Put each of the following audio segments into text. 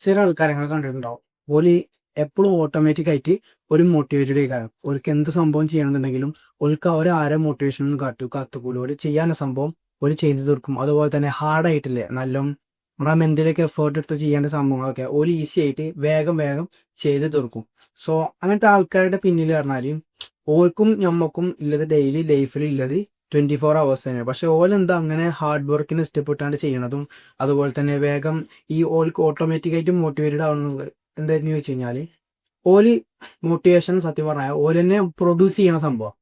ചില ആൾക്കാരെ നിങ്ങൾ കണ്ടിട്ടുണ്ടാവും. ഓല് എപ്പോഴും ഓട്ടോമാറ്റിക് ആയിട്ട് ഒരു മോട്ടിവേറ്റഡ് കാരണം ഓർക്ക് എന്ത് സംഭവം ചെയ്യണമെന്നുണ്ടെങ്കിലും ഓർക്ക് അവർ ആരെ മോട്ടിവേഷൻ ഒന്നും കാത്തുകൂല. ഒരു ചെയ്യാനുള്ള സംഭവം ഒരു ചെയ്തു തീർക്കും. അതുപോലെ തന്നെ ഹാർഡായിട്ടില്ലേ നല്ല നമ്മുടെ മെന്റലൊക്കെ എഫേർട്ട് എടുത്ത് ചെയ്യേണ്ട സംഭവങ്ങളൊക്കെ ഒരു ഈസി ആയിട്ട് വേഗം വേഗം ചെയ്ത് തീർക്കും. സോ അങ്ങനത്തെ ആൾക്കാരുടെ പിന്നിൽ പറഞ്ഞാൽ ഓർക്കും ഞമ്മക്കും ഉള്ളത് ഡെയിലി ലൈഫിൽ ഉള്ളത് 24 hours തന്നെ. പക്ഷെ ഓലെന്താ അങ്ങനെ ഹാർഡ് വർക്കിന് ഇഷ്ടപ്പെട്ടാണ്ട് ചെയ്യണതും അതുപോലെ തന്നെ വേഗം ഈ ഓൾക്ക് ഓട്ടോമാറ്റിക്കായിട്ട് മോട്ടിവേറ്റഡ് ആവുന്നത് എന്താന്ന് ചോദിച്ചു കഴിഞ്ഞാൽ ഓല് മോട്ടിവേഷൻ സത്യം പറഞ്ഞാൽ ഓല് തന്നെ പ്രൊഡ്യൂസ് ചെയ്യണ സംഭവം.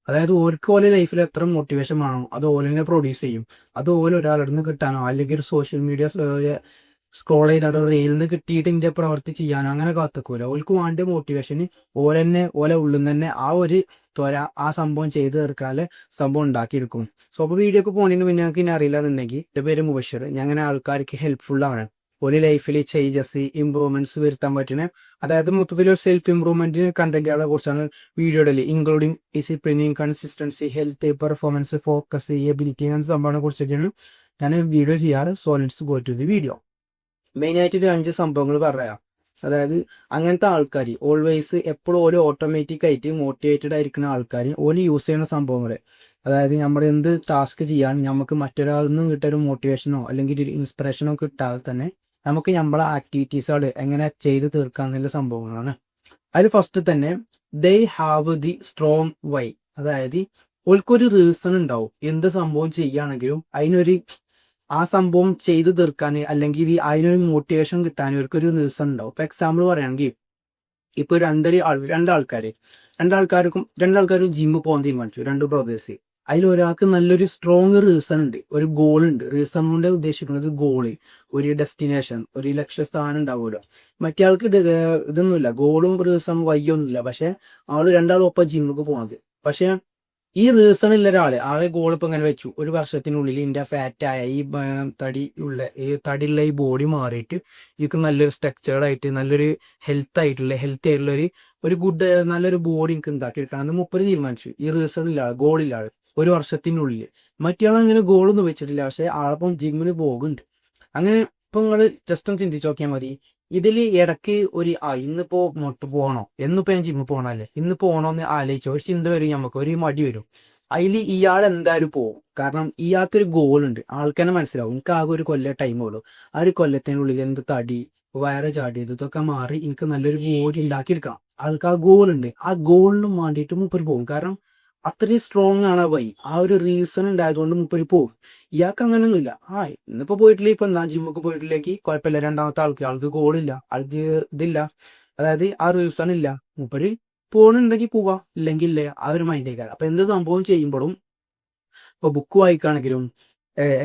അതായത് ഓർക്ക് ഓലെ ലൈഫിൽ എത്ര മോട്ടിവേഷൻ വേണോ അത് ഓല് തന്നെ പ്രൊഡ്യൂസ് ചെയ്യും. അത് ഓല് ഒരാളുടെ നിന്ന് കിട്ടാനോ അല്ലെങ്കിൽ ഒരു സോഷ്യൽ മീഡിയ സ്ക്രോൾ ചെയ്താൽ റീലിൽ നിന്ന് കിട്ടിയിട്ട് ഇതിന്റെ പ്രവൃത്തി ചെയ്യാനോ അങ്ങനെ കാത്തുക്കൂല. ഓൾക്ക് വേണ്ട മോട്ടിവേഷന് ഓലെന്നെ ഓലെ ഉള്ളിൽ നിന്ന് തന്നെ ആ ഒരു ത്വര ആ സംഭവം ചെയ്ത് തീർക്കാതെ സംഭവം ഉണ്ടാക്കിയെടുക്കും. സോ അപ്പോൾ വീഡിയോ ഒക്കെ പോണതിന് പിന്നെ ഞങ്ങൾക്ക് ഇനി അറിയില്ല എന്നുണ്ടെങ്കിൽ എൻ്റെ പേര് മുബഷിർ. ഞാൻ അങ്ങനെ ആൾക്കാർക്ക് ഹെൽപ്ഫുൾ ആണ്. ഒരു ലൈഫിൽ ചേഞ്ചസ് ഇമ്പ്രൂവ്മെന്റ്സ് വരുത്താൻ പറ്റുന്ന അതായത് മൊത്തത്തിൽ ഒരു സെൽഫ് ഇമ്പ്രൂവ്മെന്റ് കണ്ടന്റുകളെ കുറിച്ചാണ് വീഡിയോ ഇടല്. Including disciplining, consistency, health, performance, focus, ability അങ്ങനത്തെ സംഭവങ്ങളെ കുറിച്ചൊക്കെയാണ് ഞാൻ വീഡിയോ ചെയ്യാറ്. So let's go to the video. മെയിനായിട്ട് ഒരു 5 സംഭവങ്ങൾ പറയാം. അതായത് അങ്ങനത്തെ ആൾക്കാർ ഓൾവേസ് എപ്പോഴും ഓരോ ഓട്ടോമാറ്റിക് ആയിട്ട് മോട്ടിവേറ്റഡ് ആയിരിക്കുന്ന ആൾക്കാർ ഓല് യൂസ് ചെയ്യുന്ന സംഭവങ്ങൾ. അതായത് നമ്മൾ എന്ത് ടാസ്ക് ചെയ്യാൻ നമുക്ക് മറ്റൊരാളിൽ നിന്ന് കിട്ടൊരു മോട്ടിവേഷനോ അല്ലെങ്കിൽ ഒരു ഇൻസ്പിറേഷനോ കിട്ടാതെ തന്നെ നമുക്ക് നമ്മളെ ആക്ടിവിറ്റീസുകൾ എങ്ങനെ ചെയ്ത് തീർക്കാന്നുള്ള സംഭവങ്ങളാണ്. അതിൽ ഫസ്റ്റ് തന്നെ they have the strong why. അതായത് ഓൾക്കൊരു റീസൺ ഉണ്ടാവും. എന്ത് സംഭവം ചെയ്യുകയാണെങ്കിലും അതിനൊരു ആ സംഭവം ചെയ്തു തീർക്കാൻ അല്ലെങ്കിൽ അതിനൊരു മോട്ടിവേഷൻ കിട്ടാൻ ഇവർക്കൊരു റീസൺ ഉണ്ടാവും. ഇപ്പൊ എക്സാമ്പിൾ പറയുകയാണെങ്കിൽ ഇപ്പൊ രണ്ടാൾക്കാരും ജിമ്മിൽ പോകാൻ തീരുമാനിച്ചു. 2 ബ്രദേഴ്സ്. അതിൽ ഒരാൾക്ക് നല്ലൊരു സ്ട്രോങ് റീസൺ ഉണ്ട്, ഒരു ഗോൾ ഉണ്ട്. റീസൺ കൊണ്ട് ഉദ്ദേശിക്കുന്നത് ഗോള്, ഒരു ഡെസ്റ്റിനേഷൻ, ഒരു ലക്ഷ്യസ്ഥാനം ഉണ്ടാവുമല്ലോ. മറ്റേ ആൾക്ക് ഇതൊന്നുമില്ല, ഗോളും റീസണും വയ്യൊന്നുമില്ല. പക്ഷെ രണ്ടാളും ഒപ്പം ജിമ്മിക്ക് പോണത്. പക്ഷെ ഈ റീസൺ ഉള്ള ആളെ ഗോൾ ഇപ്പൊ ഇങ്ങനെ വെച്ചു, ഒരു വർഷത്തിനുള്ളിൽ ഇതിന്റെ ഫാറ്റായ തടിയുള്ള ഈ ബോഡി മാറിയിട്ട് ഇതൊക്കെ നല്ലൊരു സ്ട്രക്ചേർഡ് ആയിട്ട് നല്ലൊരു ഹെൽത്തി ആയിട്ടുള്ള ഒരു ഗുഡ് നല്ലൊരു ബോഡി എനിക്ക് ഉണ്ടാക്കിയെടുക്കാന്ന് മുപ്പര് തീരുമാനിച്ചു. ഈ റീസൺ ഇല്ലാതെ ഗോളില്ലാതെ ഒരു വർഷത്തിനുള്ളിൽ. മറ്റേ അങ്ങനെ ഗോളൊന്നും വെച്ചിട്ടില്ല, പക്ഷെ ആളപ്പം ജിമ്മിന് പോകുന്നുണ്ട്. അങ്ങനെ ഇപ്പൊ നിങ്ങൾ ജസ്റ്റ് ഒന്ന് ചിന്തിച്ച് നോക്കിയാൽ മതി. ഇതിൽ ഇടയ്ക്ക് ഇന്നിപ്പോ പോകണോ, എന്നിപ്പോ ഞാൻ ജിമ്മിൽ പോകണല്ലേ, ഇന്ന് പോകണോന്ന് ആലോചിച്ചോ, ഒരു ചിന്ത വരും, നമുക്ക് ഒരു മടി വരും. അതിൽ ഇയാൾ എന്തായാലും പോകും. കാരണം ഇയാൾക്കൊരു ഗോൾ ഉണ്ട്. ആൾക്കാരെ മനസ്സിലാവും എനിക്ക് ആകെ ഒരു കൊല്ലം ടൈമേ ഉള്ളൂ. ആ ഒരു കൊല്ലത്തിനുള്ളിൽ എന്ത് തടി വയറ് ചാടിയത് ഇതൊക്കെ മാറി എനിക്ക് നല്ലൊരു ബോഡി ഉണ്ടാക്കിയെടുക്കണം. ആൾക്ക് ആ ഗോൾ ഉണ്ട്. ആ ഗോളിനും വേണ്ടിയിട്ട് മൂപ്പര് പോകും. കാരണം അത്രയും സ്ട്രോങ് ആണ് ആ ഒരു റീസൺ ഉണ്ടായതുകൊണ്ട് മൂപ്പര് പോകും. ഇയാൾക്ക് അങ്ങനെയൊന്നുമില്ല. ഇന്നിപ്പോ പോയിട്ടില്ല, ഇപ്പൊ എന്താ ജിമ്മൊക്കെ പോയിട്ടില്ലെങ്കിൽ കുഴപ്പമില്ല. രണ്ടാമത്തെ ആൾക്ക് ഗോളില്ല, ആൾക്ക് ഇതില്ല, അതായത് ആ റീസൺ ഇല്ല. മൂപ്പര് പോകണുണ്ടെങ്കിൽ പോവാ, ഇല്ലെങ്കിൽ ഇല്ലേ, ആ ഒരു മൈൻഡേക്കാണ്. അപ്പൊ എന്ത് സംഭവം ചെയ്യുമ്പോഴും ഇപ്പൊ ബുക്ക് വായിക്കുകയാണെങ്കിലും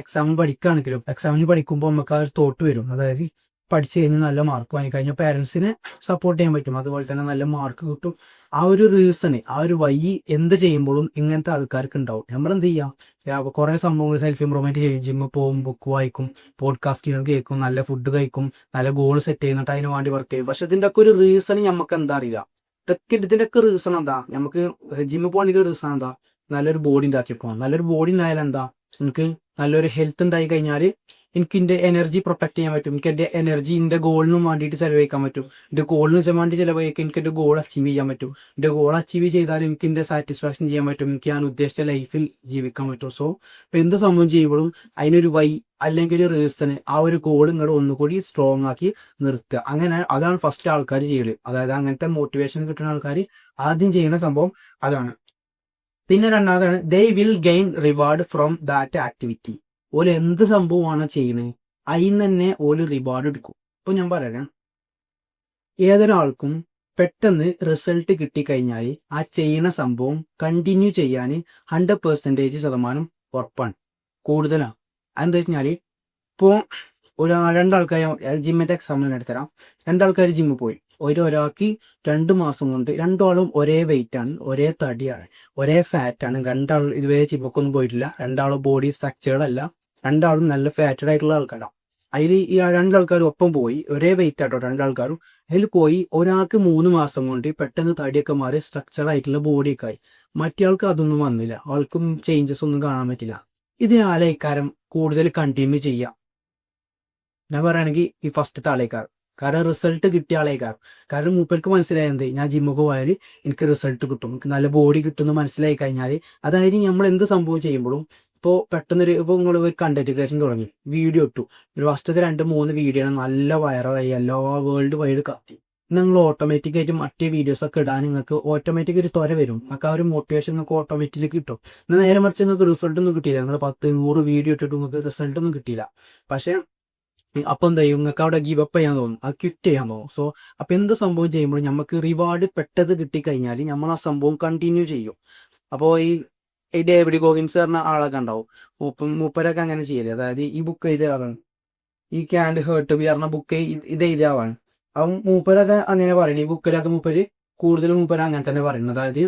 എക്സാമിന് പഠിക്കുമ്പോൾ നമുക്ക് ആ ഒരു തോട്ട് വരും. അതായത് പഠിച്ചു കഴിഞ്ഞ് നല്ല മാർക്ക് വാങ്ങിക്കഴിഞ്ഞാൽ പാരൻസിനെ സപ്പോർട്ട് ചെയ്യാൻ പറ്റും. അതുപോലെ തന്നെ നല്ല മാർക്ക് കിട്ടും. ആ ഒരു റീസണ്, ആ ഒരു വഴി എന്ത് ചെയ്യുമ്പോഴും ഇങ്ങനത്തെ ആൾക്കാർക്ക് ഉണ്ടാവും. നമ്മളെന്ത് ചെയ്യാം, കുറെ സംഭവങ്ങൾ സെൽഫ് ഇമ്പ്രൂവ്മെന്റ് ചെയ്യും. ജിമ്മിൽ പോകും, ബുക്ക് വായിക്കും, പോഡ്കാസ്റ്റുകൾ കേൾക്കും, നല്ല ഫുഡ് കഴിക്കും, നല്ല ഗോൾ സെറ്റ് ചെയ്യുന്നിട്ട് അതിന് വേണ്ടി വർക്ക് ചെയ്യും. പക്ഷെ ഇതിന്റെ ഒക്കെ ഒരു റീസൺ നമുക്ക് എന്താ അറിയില്ല. ഇതിന്റെ ഒക്കെ റീസൺ എന്താ, നമുക്ക് ജിമ്മിൽ പോകണമെങ്കിൽ റീസൺ എന്താ, നല്ലൊരു ബോഡി ഉണ്ടാക്കിയെടുക്കണം. നല്ലൊരു ബോഡി ഉണ്ടായാൽ എന്താ, എനിക്ക് നല്ലൊരു ഹെൽത്ത് ഉണ്ടായി കഴിഞ്ഞാൽ എനിക്ക് എൻ്റെ എനർജി പ്രൊട്ടക്ട് ചെയ്യാൻ പറ്റും. എനിക്ക് എൻ്റെ എനർജി എൻ്റെ ഗോളിനും വേണ്ടിയിട്ട് ചെലവഴിക്കാൻ പറ്റും. എൻ്റെ ഗോളിന് വേണ്ടി ചെലവഴിക്കാൻ എനിക്ക് എൻ്റെ ഗോൾ അച്ചീവ് ചെയ്യാൻ പറ്റും. എൻ്റെ ഗോൾ അച്ചീവ് ചെയ്താൽ എനിക്ക് എൻ്റെ സാറ്റിസ്ഫാക്ഷൻ ചെയ്യാൻ പറ്റും. എനിക്ക് ഞാൻ ഉദ്ദേശിച്ച ലൈഫിൽ ജീവിക്കാൻ പറ്റും. സോ ഇപ്പൊ എന്ത് സംഭവം ചെയ്യുമ്പോഴും അതിനൊരു വൈ അല്ലെങ്കിൽ ഒരു റീസണ്, ആ ഒരു ഗോൾ നിങ്ങൾ ഒന്നുകൂടി സ്ട്രോങ് ആക്കി നിർത്തുക. അങ്ങനെ അതാണ് ഫസ്റ്റ് ആൾക്കാർ ചെയ്യല്. അതായത് അങ്ങനത്തെ മോട്ടിവേഷൻ കിട്ടുന്ന ആൾക്കാർ ആദ്യം ചെയ്യുന്ന സംഭവം അതാണ്. പിന്നെ രണ്ടാമതാണ് they will gain reward from that activity. ഓല് എന്ത് സംഭവമാണ് ചെയ്യുന്നത് അതിന് തന്നെ ഓല് റിവാർഡ് എടുക്കും. ഇപ്പൊ ഞാൻ പറയാം, ഏതൊരാൾക്കും പെട്ടെന്ന് റിസൾട്ട് കിട്ടിക്കഴിഞ്ഞാൽ ആ ചെയ്യുന്ന സംഭവം കണ്ടിന്യൂ ചെയ്യാൻ 100% ഉറപ്പാണ്, കൂടുതലാണ്. അതെന്താ വെച്ചാൽ ഇപ്പോൾ രണ്ടാൾക്കാർ ജിമ്മിന്റെ എക്സാമ്പിൾ എടുത്തരാം. രണ്ടാൾക്കാർ ജിമ്മിൽ പോയി. ഒരാൾക്ക് 2 മാസം കൊണ്ട് രണ്ടാളും ഒരേ വെയിറ്റ് ആണ്, ഒരേ തടിയാണ്, ഒരേ ഫാറ്റ് ആണ്. രണ്ടാളും ഇതുവരെ ജിമ്മൊക്കൊന്നും പോയിട്ടില്ല. രണ്ടാളും ബോഡി സ്ട്രക്ചേർഡ് അല്ല, രണ്ടാളും നല്ല ഫാറ്റഡ് ആയിട്ടുള്ള ആൾക്കാരാണ്. അതിൽ ഈ രണ്ടാൾക്കാരും ഒപ്പം പോയി, ഒരേ വെയിറ്റ് ആട്ടോ രണ്ടാൾക്കാരും. അതിൽ പോയി ഒരാൾക്ക് 3 മാസം കൊണ്ട് പെട്ടെന്ന് തടിയൊക്കെ മാറി സ്ട്രക്ചർ ആയിട്ടുള്ള ബോഡിയൊക്കെ ആയി. മറ്റേ ആൾക്ക് അതൊന്നും വന്നില്ല, ആൾക്കും ചേഞ്ചസ് ഒന്നും കാണാൻ പറ്റില്ല. ഇതിനാലേക്കാരം കൂടുതൽ കണ്ടിന്യൂ ചെയ്യാം. ഞാൻ പറയുകയാണെങ്കിൽ ഈ ഫസ്റ്റത്തെ ആളേക്കാർ കാരണം റിസൾട്ട് കിട്ടിയ ആളേക്കാരം. കാരണം മൂപ്പർക്ക് മനസ്സിലായത് ഞാൻ ജിമ്മൊക്കെ പോയാൽ എനിക്ക് റിസൾട്ട് കിട്ടും, എനിക്ക് നല്ല ബോഡി കിട്ടുമെന്ന് മനസ്സിലായി കഴിഞ്ഞാൽ, അതായത് നമ്മൾ എന്ത് സംഭവം ചെയ്യുമ്പോഴും ഇപ്പോൾ പെട്ടെന്നൊരു ഇപ്പോൾ നിങ്ങൾ ഒരു കണ്ടന്റ് ക്രിയേഷൻ തുടങ്ങി, വീഡിയോ ഇട്ടു, ഒരു ഫസ്റ്റത്തെ 2-3 വീഡിയോ ആണ് നല്ല വൈറലായി, എല്ലാ വേൾഡ് വൈഡ് കത്തി. നിങ്ങൾ ഓട്ടോമാറ്റിക്കായിട്ട് മറ്റേ വീഡിയോസൊക്കെ ഇടാൻ നിങ്ങൾക്ക് ഓട്ടോമാറ്റിക് ഒരു ത്വര വരും, നിങ്ങൾക്ക് ആ ഒരു മോട്ടിവേഷൻ നിങ്ങൾക്ക് ഓട്ടോമാറ്റിക്കലി കിട്ടും. എന്നാൽ നേരെ മറിച്ച് നിങ്ങൾക്ക് റിസൾട്ട് ഒന്നും കിട്ടിയില്ല, നിങ്ങൾ 10-100 വീഡിയോ ഇട്ടിട്ട് നിങ്ങൾക്ക് റിസൾട്ട് ഒന്നും കിട്ടിയില്ല. പക്ഷേ അപ്പം എന്താ ചെയ്യും, നിങ്ങൾക്ക് അവിടെ ഗീവ് അപ്പ് ചെയ്യാൻ തോന്നും, അത് ക്വിറ്റ് ചെയ്യാൻ തോന്നും. സോ അപ്പം എന്ത് സംഭവം ചെയ്യുമ്പോഴും നമുക്ക് റിവാർഡ് പെട്ടത് കിട്ടിക്കഴിഞ്ഞാൽ നമ്മൾ ആ സംഭവം കണ്ടിന്യൂ ചെയ്യും. അപ്പോൾ ഈ ഡേവിഡ് ഗോഗിൻസ് പറഞ്ഞ ആളൊക്കെ ഉണ്ടാവും, മൂപ്പരൊക്കെ അങ്ങനെ ചെയ്യല്. അതായത് ഈ ബുക്ക് എഴുതിയ ആളാണ്, ഈ ക്യാൻഡ് ഹേർട്ട് ബി പറഞ്ഞ ബുക്ക് ഇത് എഴുതിയ ആളാണ്. അപ്പം മൂപ്പരൊക്കെ അങ്ങനെ പറയുന്നത്, ഈ ബുക്കിലൊക്കെ മൂപ്പര് കൂടുതലും മൂപ്പര് അങ്ങനെ തന്നെ പറയുന്നത്. അതായത്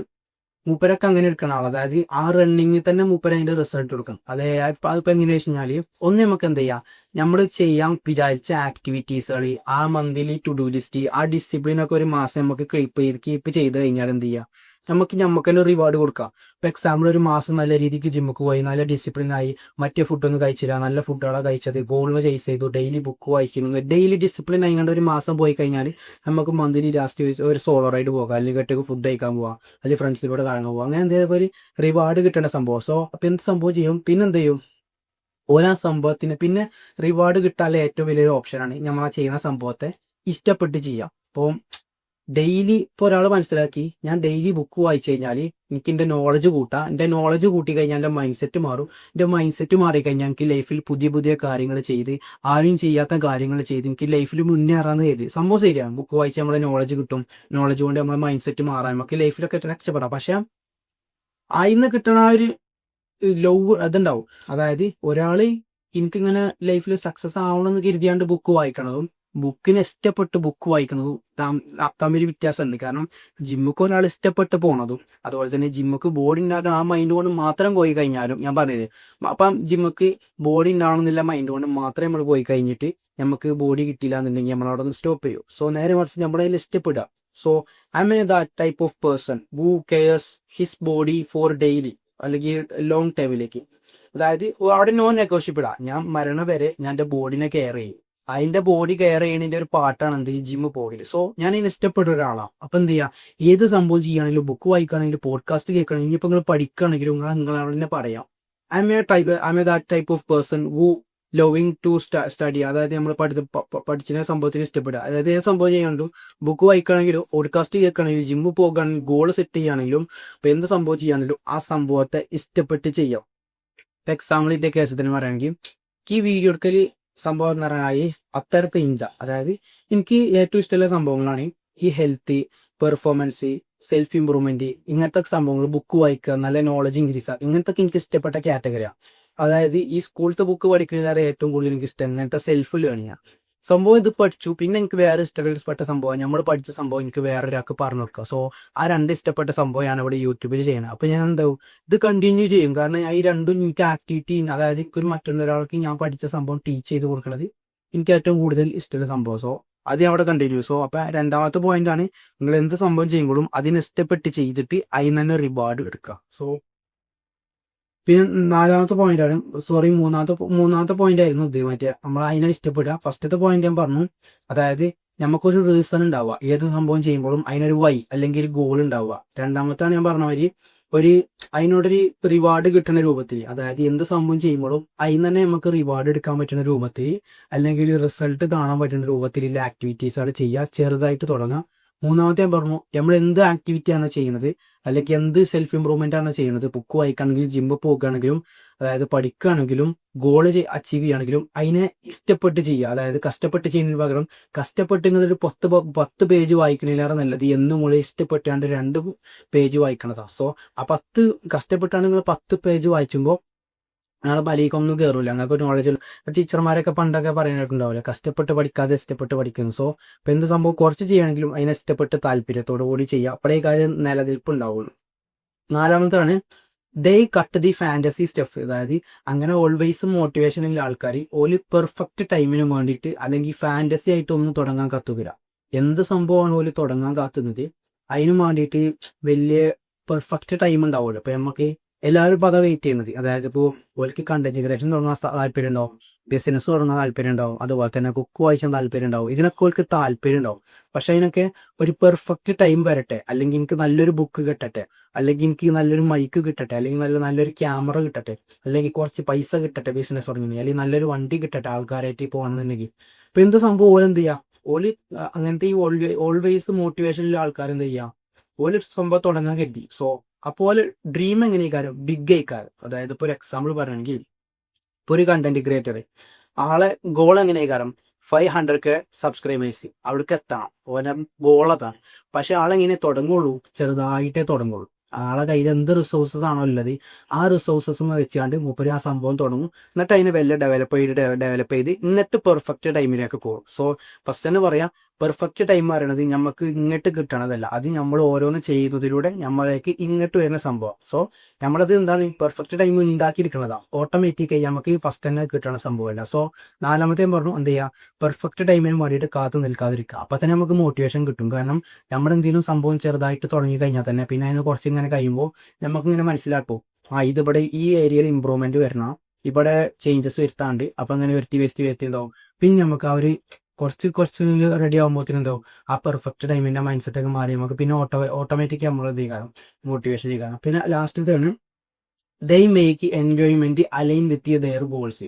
മൂപ്പരൊക്കെ അങ്ങനെ എടുക്കണം ആൾ, അതായത് ആ റണ്ണിങ്ങിൽ തന്നെ മൂപ്പര് അതിന്റെ റിസൾട്ട് കൊടുക്കണം. അതായത് അതിപ്പോൾ എങ്ങനെയാ വെച്ച് കഴിഞ്ഞാൽ, ഒന്ന് നമുക്ക് എന്ത് ചെയ്യാം, നമ്മൾ ചെയ്യാൻ വിചാരിച്ച ആക്ടിവിറ്റീസുകൾ, ആ മന്ത്ലി ടു ഡു ലിസ്റ്റ്, ആ ഡിസിപ്ലിൻ ഒക്കെ ഒരു മാസം നമുക്ക് കീപ്പ് ചെയ്ത് കഴിഞ്ഞാൽ എന്ത് ചെയ്യാം, നമുക്ക് തന്നെ റിവാർഡ് കൊടുക്കാം. ഇപ്പോൾ എക്സാമ്പിൾ ഒരു മാസം നല്ല രീതിക്ക് ജിമ്മുക്ക് പോയി, നല്ല ഡിസിപ്ലിനായി, മറ്റേ ഫുഡൊന്നും കഴിച്ചില്ല, നല്ല ഫുഡുകളാണ് കഴിച്ചത്, ഗോളിന് ചേസ് ചെയ്തു, ഡെയിലി ബുക്ക് വായിക്കുന്നു, ഡെയിലി ഡിസിപ്ലിൻ ആയിക്കൊണ്ട് ഒരു മാസം പോയി കഴിഞ്ഞാൽ നമുക്ക് മന്ത്ലി ലാസ്റ്റ് ഒരു സോളോ റൈഡ് പോകാം, അല്ലെങ്കിൽ ഒറ്റയ്ക്ക് ഫുഡ് കഴിക്കാൻ പോവാം, അല്ലെങ്കിൽ ഫ്രണ്ട്സിലൂടെ കറങ്ങാൻ പോകാം, അങ്ങനെ എന്തെങ്കിലും ഒരു റിവാർഡ് കിട്ടേണ്ട സംഭവം. സോ അപ്പോൾ എന്ത് സംഭവം ചെയ്യും, പിന്നെ എന്ത് ചെയ്യും, ഓരോ സംഭവത്തിന് പിന്നെ റിവാർഡ് കിട്ടാനുള്ള ഏറ്റവും വലിയൊരു ഓപ്ഷനാണ് നമ്മൾ ആ ചെയ്യുന്ന സംഭവത്തെ ഇഷ്ടപ്പെട്ട് ചെയ്യാം. അപ്പോൾ ഡെയിലി ഇപ്പോൾ ഒരാൾ മനസ്സിലാക്കി, ഞാൻ ഡെയിലി ബുക്ക് വായിച്ചു കഴിഞ്ഞാൽ എനിക്ക് എൻ്റെ നോളജ് കൂട്ടാം, എൻ്റെ നോളജ് കൂട്ടി കഴിഞ്ഞാൽ എൻ്റെ മൈൻഡ് സെറ്റ് മാറും, എൻ്റെ മൈൻഡ് സെറ്റ് മാറിക്കഴിഞ്ഞാൽ എനിക്ക് ലൈഫിൽ പുതിയ പുതിയ കാര്യങ്ങൾ ചെയ്ത്, ആരും ചെയ്യാത്ത കാര്യങ്ങൾ ചെയ്ത് എനിക്ക് ലൈഫിൽ മുന്നേറാന്ന് കരുതി. സംഭവം ശരിയാണ്, ബുക്ക് വായിച്ച് നമ്മളെ നോളജ് കിട്ടും, നോളജ് കൊണ്ട് നമ്മളെ മൈൻഡ് സെറ്റ് മാറാൻ നമുക്ക് ലൈഫിലൊക്കെ രക്ഷപ്പെടാം. പക്ഷേ അതിന്ന് കിട്ടുന്ന ആ ഒരു ലവ് അതുണ്ടാവും. അതായത് ഒരാൾ എനിക്കിങ്ങനെ ലൈഫിൽ സക്സസ് ആവണമെന്ന് കരുതിയാണ്ട് ബുക്ക് വായിക്കണതും ബുക്കിന് ഇഷ്ടപ്പെട്ട് ബുക്ക് വായിക്കുന്നതും തമ്മിൽ വ്യത്യാസമുണ്ട്. കാരണം ജിമ്മുക്ക് ഒരാൾ ഇഷ്ടപ്പെട്ട് പോണതും, അതുപോലെ തന്നെ ജിമ്മുക്ക് ബോഡി ഉണ്ടാക്കാൻ ആ മൈൻഡ് കൊണ്ട് മാത്രം പോയി കഴിഞ്ഞാലും, ഞാൻ പറഞ്ഞത് അപ്പം ജിമ്മുക്ക് ബോഡി ഉണ്ടാവണമെന്നില്ല മൈൻഡ് കൊണ്ട് മാത്രം നമ്മൾ പോയി കഴിഞ്ഞിട്ട് നമുക്ക് ബോഡി കിട്ടിയില്ല എന്നുണ്ടെങ്കിൽ നമ്മൾ അവിടെ നിന്ന് സ്റ്റോപ്പ് ചെയ്യും. സോ നേരെ മറിച്ച് നമ്മുടെ കയ്യിൽ ഇഷ്ടപ്പെടുക. So I'm that type of person who cares his body for daily, അല്ലെങ്കിൽ ലോങ് ടൈമിലേക്ക്. അതായത് അവിടെ നോൺ നെഗോഷ്യബിൾ ആണ്, ഞാൻ മരണം വരെ ഞാൻ എൻ്റെ ബോഡിനെ കെയർ ചെയ്യും. അതിന്റെ ബോഡി കെയർ ചെയ്യണതിന്റെ ഒരു പാർട്ടാണ് എന്ത് ഈ ജിമ്മ് ബോഡിയിൽ. സോ ഞാൻ ഇതിന് ഇഷ്ടപ്പെട്ട ഒരാളാണ്. അപ്പൊ എന്ത് ചെയ്യാം, ഏത് സംഭവം ചെയ്യുകയാണെങ്കിലും, ബുക്ക് വായിക്കുകയാണെങ്കിലും, പോഡ്കാസ്റ്റ് കേൾക്കുകയാണെങ്കിൽ, ഇനിയിപ്പോൾ നിങ്ങൾ പഠിക്കുകയാണെങ്കിലും നിങ്ങളോട് തന്നെ പറയാം, I'm a that type of person who loving to study. അതായത് നമ്മൾ പഠിച്ച സംഭവത്തിന് ഇഷ്ടപ്പെടുക. അതായത് ഏത് സംഭവം ചെയ്യാണെങ്കിലും, ബുക്ക് വായിക്കുകയാണെങ്കിലും, പോഡ്കാസ്റ്റ് കേൾക്കുകയാണെങ്കിലും, ജിമ്മ് പോകുകയാണെങ്കിലും, ഗോൾ സെറ്റ് ചെയ്യുകയാണെങ്കിലും, ഇപ്പൊ എന്ത് സംഭവം ചെയ്യുകയാണെങ്കിലും ആ സംഭവത്തെ ഇഷ്ടപ്പെട്ട് ചെയ്യാം. എക്സാമ്പിൾ ഇതിന്റെ കേസത്തിന് പറയുകയാണെങ്കിൽ, ഈ വീഡിയോ എടുക്കൽ സംഭവം എന്ന് പറഞ്ഞാൽ അത്തരത്തെ അതായത് എനിക്ക് ഏറ്റവും ഇഷ്ടമുള്ള സംഭവങ്ങളാണ് ഈ ഹെൽത്ത്, പെർഫോമൻസ്, സെൽഫ് ഇമ്പ്രൂവ്മെന്റ്, ഇങ്ങനത്തെ സംഭവങ്ങൾ, ബുക്ക് വായിക്കുക, നല്ല നോളജ് ഇൻക്രീസ് ആക്കുക, ഇങ്ങനത്തെ എനിക്ക് ഇഷ്ടപ്പെട്ട കാറ്റഗറിയാണ്. അതായത് ഈ സ്കൂളത്തെ ബുക്ക് പഠിക്കുന്നതാണ് ഏറ്റവും കൂടുതൽ എനിക്ക് ഇഷ്ടം. ഇങ്ങനത്തെ സെൽഫ് ലേണിംഗ് സംഭവം ഇത് പഠിച്ചു. പിന്നെ എനിക്ക് വേറെ ഇഷ്ടപ്പെട്ട സംഭവം, നമ്മൾ പഠിച്ച സംഭവം എനിക്ക് വേറെ ഒരാൾക്ക് പറഞ്ഞു കൊടുക്കുക. സോ ആ രണ്ട് ഇഷ്ടപ്പെട്ട സംഭവം ഞാൻ ഇവിടെ യൂട്യൂബിൽ ചെയ്യണം. അപ്പോൾ ഞാൻ എന്താവും, ഇത് കണ്ടിന്യൂ ചെയ്യും. കാരണം ഈ രണ്ടും എനിക്ക് ആക്ടിവിറ്റി, അതായത് എനിക്കൊരു മറ്റൊരാൾക്ക് ഞാൻ പഠിച്ച സംഭവം ടീച്ച് ചെയ്ത് കൊടുക്കുന്നത് എനിക്ക് ഏറ്റവും കൂടുതൽ ഇഷ്ടമുള്ള സംഭവം. സോ അത് ഞാൻ അവിടെ കണ്ടിന്യൂ. സോ അപ്പോൾ രണ്ടാമത്തെ പോയിന്റ് ആണ്, നിങ്ങൾ എന്ത് സംഭവം ചെയ്യുമ്പോഴും അതിന് ഇഷ്ടപ്പെട്ട് ചെയ്തിട്ട് അതിന് തന്നെ റിവാർഡ് എടുക്കുക. സോ പിന്നെ നാലാമത്തെ പോയിന്റ് ആണ്, സോറി മൂന്നാമത്തെ പോയിന്റ് ആയിരുന്നു ഇത്. മറ്റേ നമ്മൾ അതിനെ ഇഷ്ടപ്പെടുക. ഫസ്റ്റത്തെ പോയിന്റ് ഞാൻ പറഞ്ഞു, അതായത് നമുക്കൊരു റീസൺ ഉണ്ടാവുക, ഏത് സംഭവം ചെയ്യുമ്പോഴും അതിനൊരു വൈ അല്ലെങ്കിൽ ഒരു ഗോൾ ഉണ്ടാവുക. രണ്ടാമത്താണ് ഞാൻ പറഞ്ഞ മാതിരി അതിനോടൊരു റിവാർഡ് കിട്ടുന്ന രൂപത്തിൽ, അതായത് എന്ത് സംഭവം ചെയ്യുമ്പോഴും അതിന് തന്നെ നമുക്ക് റിവാർഡ് എടുക്കാൻ പറ്റുന്ന രൂപത്തിൽ, അല്ലെങ്കിൽ റിസൾട്ട് കാണാൻ പറ്റുന്ന രൂപത്തിലുള്ള ആക്ടിവിറ്റീസുകൾ ചെയ്യുക, ചെറുതായിട്ട് തുടങ്ങുക. മൂന്നാമത്തെ ഞാൻ പറഞ്ഞു, നമ്മൾ എന്ത് ആക്ടിവിറ്റിയാണ് ചെയ്യുന്നത്, അല്ലെങ്കിൽ എന്ത് സെൽഫ് ഇമ്പ്രൂവ്മെന്റ് ആണ് ചെയ്യുന്നത്, ബുക്ക് വായിക്കുകയാണെങ്കിലും, ജിമ്മിൽ പോകുകയാണെങ്കിലും, അതായത് പഠിക്കുകയാണെങ്കിലും, ഗോൾ അച്ചീവ് ചെയ്യുകയാണെങ്കിലും, അതിനെ ഇഷ്ടപ്പെട്ട് ചെയ്യുക. അതായത് കഷ്ടപ്പെട്ട് ചെയ്യുന്നതിന് പകരം കഷ്ടപ്പെട്ട് നിങ്ങളൊരു 10 പേജ് വായിക്കണേലേറെ നല്ലത് എന്നും കൂടെ ഇഷ്ടപ്പെട്ടാണ്ട് 2 പേജ് വായിക്കണതാണ്. സോ ആ 10 കഷ്ടപ്പെട്ടാണ് നിങ്ങൾ 10 പേജ് വായിച്ചുമ്പോൾ ഞങ്ങൾ മലയിക്കൊന്നും കയറില്ല, ഞങ്ങൾക്ക് ഒരു നോളജ്. ടീച്ചർമാരൊക്കെ പണ്ടൊക്കെ പറയാനായിട്ടുണ്ടാവില്ല, കഷ്ടപ്പെട്ട് പഠിക്കാതെ ഇഷ്ടപ്പെട്ട് പഠിക്കുന്നു. സോ ഇപ്പം എന്ത് സംഭവം കുറച്ച് ചെയ്യുകയാണെങ്കിലും അതിനെ ഇഷ്ടപ്പെട്ട് താല്പര്യത്തോടു കൂടി ചെയ്യുക, അപ്പോഴേ കാര്യം നിലനിൽപ്പ് ഉണ്ടാവുള്ളൂ. നാലാമത്താണ് ദേ കട്ട് ദി ഫാൻറ്റസി സ്റ്റഫ്. അതായത് അങ്ങനെ ഓൾവേസ് മോട്ടിവേഷനുള്ള ആൾക്കാർ ഓല് പെർഫെക്റ്റ് ടൈമിന് വേണ്ടിയിട്ട് അല്ലെങ്കിൽ ഫാൻറ്റസി ആയിട്ടൊന്നും തുടങ്ങാൻ കത്തുകില്ല. എന്ത് സംഭവമാണ് ഓല് തുടങ്ങാൻ കാത്തുന്നത് അതിന് വേണ്ടിയിട്ട് വലിയ പെർഫെക്റ്റ് ടൈം ഉണ്ടാവുമല്ലോ. അപ്പം നമുക്ക് എല്ലാവരും ഇപ്പോൾ അതാ വെയിറ്റ് ചെയ്യുന്നത്. അതായത് ഇപ്പോൾ ഓൽക്ക് കണ്ടന്റ് ക്രിയേഷൻ തുടങ്ങാൻ താല്പര്യം ഉണ്ടാവും, ബിസിനസ് തുടങ്ങാൻ താല്പര്യം ഉണ്ടാവും, അതുപോലെ തന്നെ ബുക്ക് വായിച്ചാൻ താല്പര്യം ഉണ്ടാവും. ഇതിനൊക്കെ ഓൽക്ക് താല്പര്യം ഉണ്ടാവും. പക്ഷെ അതിനൊക്കെ ഒരു പെർഫെക്റ്റ് ടൈം വരട്ടെ, അല്ലെങ്കിൽ എനിക്ക് നല്ലൊരു ബുക്ക് കിട്ടട്ടെ, അല്ലെങ്കിൽ എനിക്ക് നല്ലൊരു മൈക്ക് കിട്ടട്ടെ, അല്ലെങ്കിൽ നല്ലൊരു ക്യാമറ കിട്ടട്ടെ, അല്ലെങ്കിൽ കുറച്ച് പൈസ കിട്ടട്ടെ ബിസിനസ് തുടങ്ങി, അല്ലെങ്കിൽ നല്ലൊരു വണ്ടി കിട്ടട്ടെ ആൾക്കാരായിട്ട് പോകണമെന്നുണ്ടെങ്കിൽ. ഇപ്പം എന്ത് സംഭവം ഓലെന്ത് ചെയ്യുക, ഓല് അങ്ങനത്തെ ഈ ഓൾവേസ് മോട്ടിവേഷനിലുള്ള ആൾക്കാർ എന്ത് ചെയ്യുക, ഓല് സംഭവം തുടങ്ങാൻ കരുതി. സോ അപ്പോൾ ഡ്രീം എങ്ങനെയാക്കാരം, ബിഗ് ആയിക്കാരം. അതായത് ഇപ്പോൾ ഒരു എക്സാമ്പിൾ പറയുകയാണെങ്കിൽ, ഇപ്പോൾ ഒരു കണ്ടന്റ് ക്രിയേറ്റർ ആളെ ഗോൾ എങ്ങനെയാക്കാരം 500K സബ്സ്ക്രൈബേഴ്സ് അവിടേക്ക് എത്തണം, ഓരോ ഗോൾ അതാണ്. പക്ഷെ ആളെങ്ങനെ തുടങ്ങുള്ളൂ, ചെറുതായിട്ടേ തുടങ്ങുള്ളൂ. ആളെ കയ്യിൽ എന്ത് റിസോഴ്സസ് ആണോ ഉള്ളത്, ആ റിസോഴ്സസ് വെച്ചാണ്ട് മൂപ്പര് ആ സംഭവം തുടങ്ങും. എന്നിട്ട് അതിനെ വല്ല ഡെവലപ്പ് ചെയ്ത് എന്നിട്ട് പെർഫെക്റ്റ് ടൈമിലേക്ക് പോകും. സോ ഫസ്റ്റ് തന്നെ പറയാം, പെർഫെക്റ്റ് ടൈം പറയണത് നമുക്ക് ഇങ്ങോട്ട് കിട്ടണതല്ല, അത് നമ്മൾ ഓരോന്ന് ചെയ്യുന്നതിലൂടെ നമ്മളേക്ക് ഇങ്ങോട്ട് വരുന്ന സംഭവം. സോ നമ്മളത് എന്താണ്, പെർഫെക്റ്റ് ടൈം ഉണ്ടാക്കിയെടുക്കുന്നതാണ്. ഓട്ടോമാറ്റിക്കായി നമുക്ക് ഫസ്റ്റ് തന്നെ കിട്ടണ സംഭവമല്ല. സോ നാലാമത്തെയും പറഞ്ഞു, എന്ത് ചെയ്യുക, പെർഫെക്റ്റ് ടൈമിന് വേണ്ടിയിട്ട് കാത്തു നിൽക്കാതിരിക്കുക. അപ്പം തന്നെ നമുക്ക് മോട്ടിവേഷൻ കിട്ടും. കാരണം നമ്മൾ എന്തെങ്കിലും സംഭവം ചെറുതായിട്ട് തുടങ്ങി കഴിഞ്ഞാൽ തന്നെ പിന്നെ അതിന് കുറച്ച് ഇങ്ങനെ കഴിയുമ്പോൾ നമുക്കിങ്ങനെ മനസ്സിലാക്കും, ഇതിവിടെ ഈ ഏരിയയിൽ ഇമ്പ്രൂവ്മെൻറ്റ് വരണം, ഇവിടെ ചേഞ്ചസ് വരുത്താണ്ട്. അപ്പം അങ്ങനെ വരുത്തി ഉണ്ടാവും. പിന്നെ നമുക്ക് ആ ഒരു കുറച്ച് റെഡി ആകുമ്പോഴത്തേനും എന്താവും, ആ പെർഫെക്റ്റ് ടൈമിൻ്റെ മൈൻഡ് സെറ്റൊക്കെ മാറി നമുക്ക് പിന്നെ ഓട്ടോമാറ്റിക് നമ്മൾ ഇത് കാണും, മോട്ടിവേഷൻ കാണും. പിന്നെ ലാസ്റ്റത്താണ്, they make enjoyment align with their goals.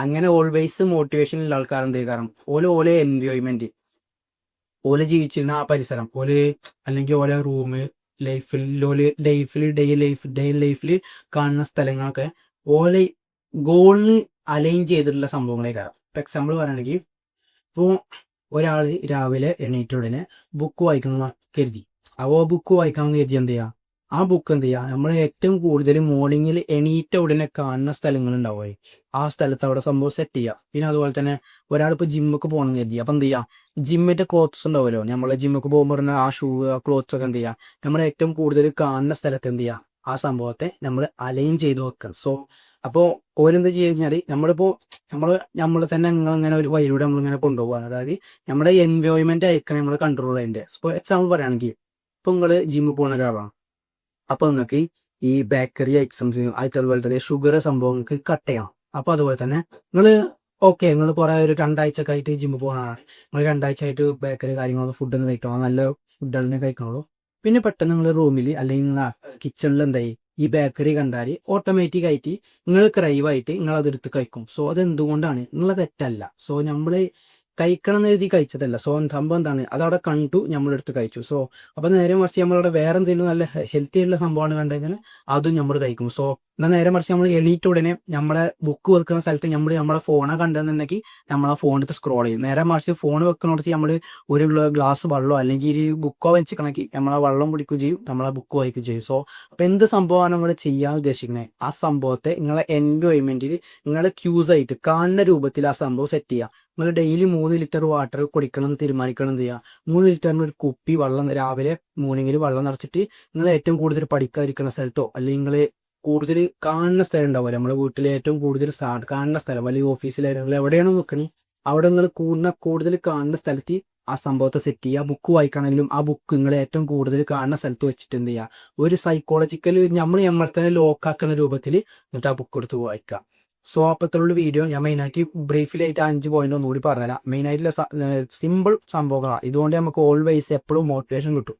അങ്ങനെ ഓൾവേസ് മോട്ടിവേഷനുള്ള ആൾക്കാർ എന്ത് കാരണം ഓലെ എൻജോയ്മെന്റ്, ഓല് ജീവിച്ചിരുന്ന ആ പരിസരം, അല്ലെങ്കിൽ ഓലെ റൂം, ലൈഫിൽ കാണുന്ന സ്ഥലങ്ങളൊക്കെ ഓലെ ഗോളിന് അലൈൻ ചെയ്തിട്ടുള്ള സംഭവങ്ങളെ കാരണം. ഇപ്പം എക്സാമ്പിൾ പറയുകയാണെങ്കിൽ, ഇപ്പോൾ ഒരാൾ രാവിലെ എണീറ്റ ഉടനെ ബുക്ക് വായിക്കണം കരുതി. അപ്പോൾ ബുക്ക് വായിക്കണം കരുതി എന്ത് ചെയ്യുക, ആ ബുക്ക് എന്ത് ചെയ്യുക, നമ്മൾ ഏറ്റവും കൂടുതൽ മോർണിംഗിൽ എണീറ്റ ഉടനെ കാണുന്ന സ്ഥലങ്ങളുണ്ടാവുക, ആ സ്ഥലത്ത് അവിടെ സംഭവം സെറ്റ് ചെയ്യുക. പിന്നെ അതുപോലെ തന്നെ ഒരാളിപ്പോൾ ജിമ്മൊക്കെ പോകണം കരുതി. അപ്പം എന്ത് ചെയ്യുക, ജിമ്മിൻ്റെ ക്ലോത്ത്സ് ഉണ്ടാവുമല്ലോ, നമ്മൾ ജിമ്മൊക്കെ പോകുമ്പോൾ പറഞ്ഞാൽ ആ ഷൂ, ആ ക്ലോത്ത്സ് ഒക്കെ എന്ത് ചെയ്യുക, നമ്മൾ ഏറ്റവും കൂടുതൽ കാണുന്ന സ്ഥലത്ത് എന്ത് ചെയ്യുക, ആ സംഭവത്തെ നമ്മൾ അലൈൻ ചെയ്ത് വെക്കുക. സോ അപ്പോൾ ഓരെന്ത് ചെയ്യുക കഴിഞ്ഞാൽ, നമ്മൾ തന്നെ ഇങ്ങനെ ഒരു വഴിയിലൂടെ നമ്മളിങ്ങനെ കൊണ്ടുപോകുക. അതായത് നമ്മുടെ എൻവയോൺമെൻറ്റ് അയക്കണം നമ്മൾ കൺട്രോൾ ചെയ്യേണ്ടത്. ഇപ്പോൾ എക്സാമ്പിൾ പറയുകയാണെങ്കിൽ, ഇപ്പോൾ നിങ്ങൾ ജിമ്മിൽ പോകുന്ന ഒരാളാണ്, അപ്പോൾ നിങ്ങൾക്ക് ഈ ബേക്കറി ഐറ്റംസ്, അതുപോലെ തന്നെ ഷുഗർ സംഭവം നിങ്ങൾക്ക് കട്ട് ചെയ്യാം. അപ്പോൾ അതുപോലെ തന്നെ നിങ്ങൾ കുറേ ഒരു 2 ആഴ്ചയൊക്കെ ആയിട്ട് ജിമ്മിൽ പോകുന്നതാണ്, നിങ്ങൾ 2 ആഴ്ച ആയിട്ട് ബേക്കറി കാര്യങ്ങളൊന്നും ഫുഡൊന്നും കഴിക്കണം, നല്ല ഫുഡുകളെ കഴിക്കണുള്ളൂ. പിന്നെ പെട്ടെന്ന് നിങ്ങൾ റൂമിൽ അല്ലെങ്കിൽ നിങ്ങൾ കിച്ചണിൽ എന്തായി, ഈ ബേക്കറി കണ്ടാൽ ഓട്ടോമാറ്റിക്കായിട്ട് നിങ്ങൾ ക്രൈവായിട്ട് നിങ്ങൾ അതെടുത്ത് കഴിക്കും. സോ അതെന്തുകൊണ്ടാണ്, നിങ്ങളെ തെറ്റല്ല. സോ നമ്മൾ കഴിക്കണം എന്ന് എഴുതി കഴിച്ചതല്ല. സോ സംഭവം എന്താണ്, അതവിടെ കണ്ടു, നമ്മളെടുത്ത് കഴിച്ചു. സോ അപ്പോൾ നേരെ മറിച്ച് നമ്മളവിടെ വേറെ എന്തെങ്കിലും നല്ല ഹെൽത്തി ആയിട്ടുള്ള സംഭവമാണ് കണ്ടു കഴിഞ്ഞാൽ അതും നമ്മൾ കഴിക്കും. സോ എന്നാൽ നേരെ മറിച്ച് നമ്മൾ എണീറ്റ ഉടനെ നമ്മളെ ബുക്ക് വെക്കുന്ന സ്ഥലത്ത് നമ്മളെ ഫോണെ കണ്ടെന്നുണ്ടെങ്കിൽ നമ്മൾ ആ ഫോണെടുത്ത് സ്ക്രോൾ ചെയ്യും. നേരെ മറിച്ച് ഫോൺ വെക്കുന്നിടത്ത് നമ്മൾ ഒരു ഗ്ലാസ് വെള്ളമോ അല്ലെങ്കിൽ ഒരു ബുക്കോ വെച്ചിക്കണമെങ്കിൽ നമ്മൾ ആ വെള്ളം കുടിക്കുകയും ചെയ്യും, നമ്മൾ ആ ബുക്ക് വായിക്കുകയും ചെയ്യും. സോ അപ്പോൾ എന്ത് സംഭവമാണ് നിങ്ങൾ ചെയ്യാൻ ഉദ്ദേശിക്കുന്നത്, ആ സംഭവത്തെ നിങ്ങളെ എൻജോയ്മെൻറ്റിൽ നിങ്ങൾ ക്യൂസായിട്ട് കാണുന്ന രൂപത്തിൽ ആ സംഭവം സെറ്റ് ചെയ്യുക. നിങ്ങൾ ഡെയിലി 3 ലിറ്റർ വാട്ടർ കുടിക്കണം എന്ന് തീരുമാനിക്കണം. എന്ത് ചെയ്യുക, 3 ലിറ്ററിന് ഒരു കുപ്പി വെള്ളം രാവിലെ മോർണിംഗിൽ വെള്ളം നിറച്ചിട്ട് നിങ്ങൾ ഏറ്റവും കൂടുതൽ പഠിക്കാതിരിക്കുന്ന സ്ഥലത്തോ, അല്ലെങ്കിൽ നിങ്ങൾ കൂടുതൽ കാണുന്ന സ്ഥലം ഉണ്ടാവില്ല, നമ്മുടെ വീട്ടിലെ ഏറ്റവും കൂടുതൽ കാണുന്ന സ്ഥലം, അല്ലെങ്കിൽ ഓഫീസിലായാലും എവിടെയാണോ നിൽക്കണേ അവിടെ നിങ്ങൾ കൂടുതൽ കാണുന്ന സ്ഥലത്ത് ആ സംഭവത്തെ സെറ്റ് ചെയ്യുക. ബുക്ക് വായിക്കണമെങ്കിലും ആ ബുക്ക് നിങ്ങൾ ഏറ്റവും കൂടുതൽ കാണുന്ന സ്ഥലത്ത് വെച്ചിട്ട് എന്ത് ചെയ്യുക, ഒരു സൈക്കോളജിക്കൽ നമ്മൾ തന്നെ ലോക്കാക്കുന്ന രൂപത്തിൽ എന്നിട്ട് ആ ബുക്ക് എടുത്ത് വായിക്കുക. സോ അപ്പോഴത്തുള്ള വീഡിയോ ഞാൻ മെയിനായിട്ട് ബ്രീഫിലായിട്ട് 5 പോയിന്റ് ഒന്നുകൂടി പറഞ്ഞുതരാം. മെയിനായിട്ടുള്ള സിമ്പിൾ സംഭവങ്ങളാണ്, ഇതുകൊണ്ട് നമുക്ക് ഓൾവേസ് എപ്പോഴും മോട്ടിവേഷൻ കിട്ടും.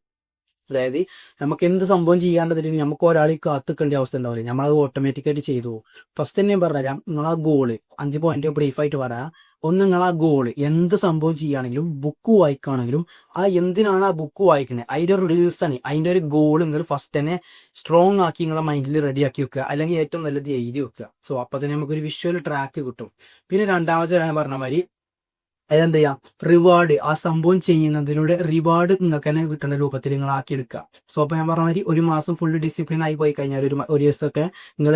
അതായത് നമുക്ക് എന്ത് സംഭവം ചെയ്യാണ്ടെന്നുണ്ടെങ്കിൽ നമുക്ക് ഒരാളെ കാത്തിക്കേണ്ട അവസ്ഥ ഉണ്ടാവില്ല, നമ്മളത് ഓട്ടോമാറ്റിക്കായിട്ട് ചെയ്തു പോകും. ഫസ്റ്റ് തന്നെ ഞാൻ പറഞ്ഞുതരാം, നിങ്ങളാ ഗോള് 5 പോയിന്റ് ബ്രീഫായിട്ട് പറയാം. ഒന്ന്, നിങ്ങൾ ആ ഗോള് എന്ത് സംഭവം ചെയ്യുകയാണെങ്കിലും ബുക്ക് വായിക്കുകയാണെങ്കിലും ആ എന്തിനാണ് ആ ബുക്ക് വായിക്കുന്നത്, അതിൻ്റെ ഒരു റീസൺ, അതിൻ്റെ ഒരു ഗോൾ നിങ്ങൾ ഫസ്റ്റ് തന്നെ സ്ട്രോങ് ആക്കി നിങ്ങളെ മൈൻഡിൽ റെഡി ആക്കി വെക്കുക, അല്ലെങ്കിൽ ഏറ്റവും നല്ലത് എഴുതി വെക്കുക. സോ അപ്പോൾ തന്നെ നമുക്കൊരു വിഷ്വൽ ട്രാക്ക് കിട്ടും. പിന്നെ രണ്ടാമത്തെ ഞാൻ പറഞ്ഞ മാതിരി അതെന്ത് ചെയ്യാം, റിവാർഡ്, ആ സംഭവം ചെയ്യുന്നതിലൂടെ റിവാർഡ് നിങ്ങൾക്ക് തന്നെ കിട്ടുന്ന രൂപത്തിൽ നിങ്ങൾ ആക്കിയെടുക്കുക. സോ അപ്പോൾ ഞാൻ പറഞ്ഞ മാതിരി ഒരു മാസം ഫുള്ള് ഡിസിപ്ലിൻ ആയി പോയി കഴിഞ്ഞാൽ ഒരു ദിവസമൊക്കെ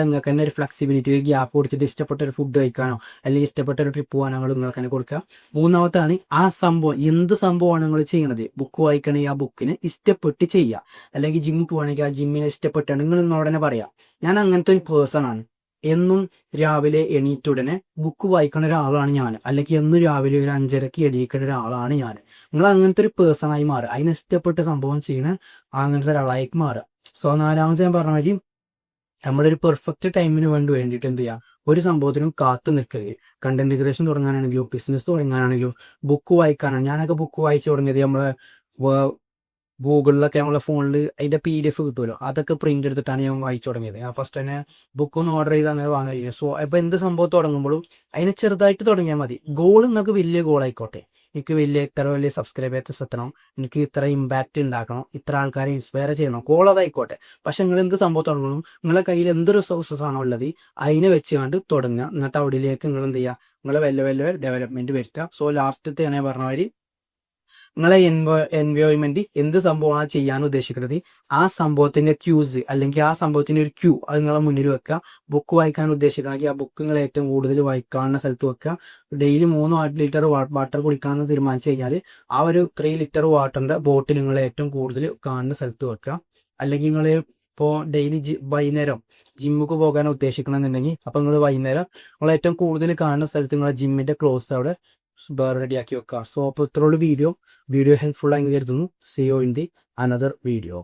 നിങ്ങൾക്ക് തന്നെ ഒരു ഫ്ലെക്സിബിലിറ്റി, ഒരു ഗ്യാപ്പ് കൊടുത്തിട്ട് ഇഷ്ടപ്പെട്ട ഒരു ഫുഡ് കഴിക്കാനോ അല്ലെങ്കിൽ ഇഷ്ടപ്പെട്ട ഒരു ട്രിപ്പ് പോകാനോ നിങ്ങൾക്ക് തന്നെ കൊടുക്കുക. മൂന്നാമത്താണ്, ആ സംഭവം എന്ത് സംഭവമാണ് നിങ്ങൾ ചെയ്യുന്നത്, ബുക്ക് വായിക്കണമെങ്കിൽ ആ ബുക്കിന് ഇഷ്ടപ്പെട്ട് ചെയ്യുക, അല്ലെങ്കിൽ ജിമ്മിൽ പോകുകയാണെങ്കിൽ ആ ജിമ്മിനെ ഇഷ്ടപ്പെട്ടാണ് നിങ്ങൾ എന്നോട് തന്നെ പറയാം. ഞാൻ അങ്ങനത്തെ ഒരു പേഴ്സൺ ആണ്. എന്നും രാവിലെ എണീറ്റ ഉടനെ ബുക്ക് വായിക്കുന്ന ഒരാളാണ് ഞാൻ, അല്ലെങ്കിൽ എന്നും രാവിലെ ഒരു 5:30 എണീക്കുന്ന ഒരാളാണ് ഞാൻ. നിങ്ങൾ അങ്ങനത്തെ ഒരു പേഴ്സണായി മാറുക, അതിന് ഇഷ്ടപ്പെട്ട സംഭവം ചെയ്യുന്ന അങ്ങനത്തെ ഒരാളായി മാറുക. സോ നാലാമത്തെ ഞാൻ പറഞ്ഞ മാതിരി നമ്മളൊരു പെർഫെക്റ്റ് ടൈമിന് വേണ്ടിയിട്ട് എന്ത് ചെയ്യുക, ഒരു സംഭവത്തിനും കാത്തു നിൽക്കരുത്. കണ്ടന്റ് ക്രിയേഷൻ തുടങ്ങാനാണെങ്കിലും ബിസിനസ് തുടങ്ങാനാണെങ്കിലും ബുക്ക് വായിക്കാനാണ്. ഞാനൊക്കെ ബുക്ക് വായിച്ചു തുടങ്ങിയത് നമ്മളെ ഗൂഗിളിലൊക്കെ നമ്മളെ ഫോണിൽ അതിൻ്റെ PDF കിട്ടുമല്ലോ, അതൊക്കെ പ്രിൻ്റ് എടുത്തിട്ടാണ് ഞാൻ വായിച്ചു തുടങ്ങിയത്. ഞാൻ ഫസ്റ്റ് തന്നെ ബുക്കൊന്ന് ഓർഡർ ചെയ്ത് അങ്ങനെ വാങ്ങാൻ കഴിയും. സോ അപ്പോൾ എന്ത് സംഭവം തുടങ്ങുമ്പോഴും അതിനെ ചെറുതായിട്ട് തുടങ്ങിയാൽ മതി. ഗോൾ നിങ്ങൾക്ക് വലിയ ഗോളായിക്കോട്ടെ. എനിക്ക് ഇത്ര വലിയ സബ്സ്ക്രൈബേഴ്സ് എത്തണം, എനിക്ക് ഇത്ര ഇമ്പാക്റ്റ് ഉണ്ടാക്കണം, ഇത്ര ആൾക്കാരെ ഇൻസ്പയർ ചെയ്യണം, ഗോൾ അതായിക്കോട്ടെ. പക്ഷെ നിങ്ങൾ എന്ത് സംഭവം തുടങ്ങണം, നിങ്ങളെ കയ്യിൽ എന്ത് റിസോഴ്സസ് ആണോ ഉള്ളത് അതിനെ വെച്ചുകൊണ്ട് തുടങ്ങുക. എന്നിട്ട് അവിടേക്ക് നിങ്ങൾ എന്ത് ചെയ്യുക, നിങ്ങളെ വലിയ ഡെവലപ്മെൻറ്റ് വരുത്തുക. സോ ലാസ്റ്റത്തെ ഞാൻ പറഞ്ഞ മാതിരി നിങ്ങളെ എൻവയോൺമെന്റ് എന്ത് സംഭവമാണ് ചെയ്യാൻ ഉദ്ദേശിക്കുന്നത്, ആ സംഭവത്തിന്റെ ക്യൂസ് അല്ലെങ്കിൽ ആ സംഭവത്തിന്റെ ഒരു ക്യൂ അത് നിങ്ങളെ മുന്നിൽ വെക്കുക. ബുക്ക് വായിക്കാൻ ഉദ്ദേശിക്കുകയാണെങ്കിൽ ആ ബുക്ക് നിങ്ങൾ ഏറ്റവും കൂടുതൽ വായിക്കാവുന്ന സ്ഥലത്ത് വെക്കുക. ഡെയിലി 3 ലിറ്റർ വാട്ടർ കുടിക്കണമെന്ന് തീരുമാനിച്ചു കഴിഞ്ഞാൽ ആ ഒരു 3 ലിറ്റർ വാട്ടറിന്റെ ബോട്ടിൽ നിങ്ങൾ ഏറ്റവും കൂടുതൽ കാണുന്ന സ്ഥലത്ത് വെക്കുക. അല്ലെങ്കിൽ നിങ്ങൾ ഇപ്പോൾ ഡെയിലി വൈകുന്നേരം ജിമ്മുക്ക് പോകാൻ ഉദ്ദേശിക്കണമെന്നുണ്ടെങ്കിൽ അപ്പോൾ നിങ്ങൾ വൈകുന്നേരം നിങ്ങൾ ഏറ്റവും കൂടുതൽ കാണുന്ന സ്ഥലത്ത് നിങ്ങളെ ജിമ്മിന്റെ ക്ലോസ് അവിടെ റെഡിയാക്കി വെക്കുക. സോ അപ്പോൾ ഇത്രയുള്ള വീഡിയോ ഹെൽപ്ഫുൾ ആയി കരുതുന്നു. See you in the another video.